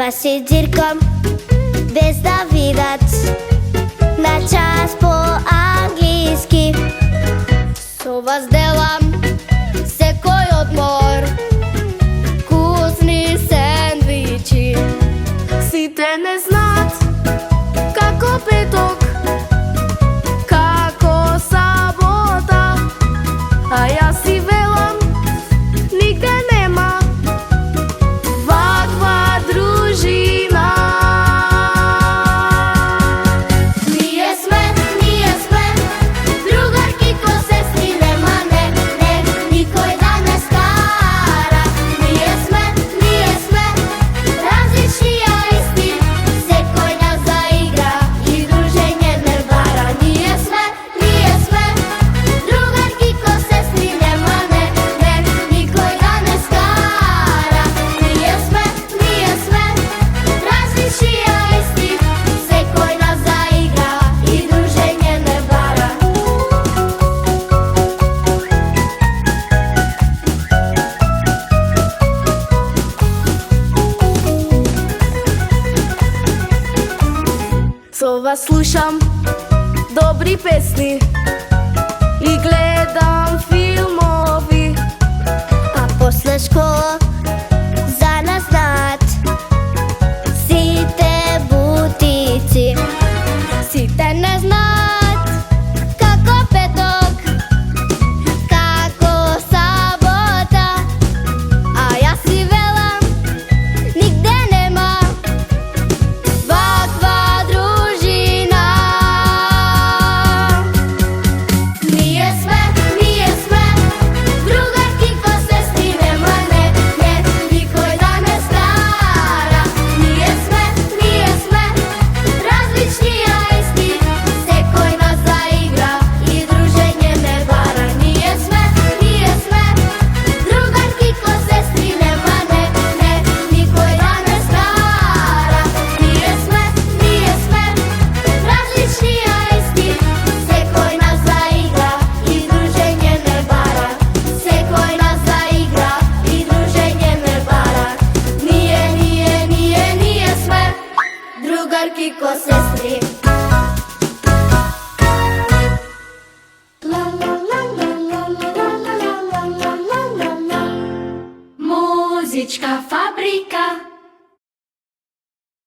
вас си дзиркам, без да видат, на час по-англиски. Со вас делам секој одмор, вкусни сендвичи. Сите не знаат како петок, како сабота, а јас си велам нигде нема ваква дружина. Ние сме другарки ко сестри, нема не, никој да не скара. Ние сме различни, а исти, секој нас заигра и дружење не вара. Ние сме другарки ко сестри, нема не, никој да не скара. Ние сме различни, а исти, секој нас заигра и дружење не вара. Со вас слушам добри песни и гледам филмови, А после школа за нас знаат сите бутици. Сите не знаат како петок, како сабота, а јас си велам нигде нема ваква дружина. Ние сме другарки ко сестри, нема не, никој да не скара. Ние сме различни, а исти, секој нас заигра и дружење не вара. Ние сме другарки ко сестри, нема не, никој да не скара. Ние сме различни, а исти, секој нас заигра и дружење не вара. Секој нас заигра и дружење не вара. Ние сме другарки ко сестри. Музичка фабрика.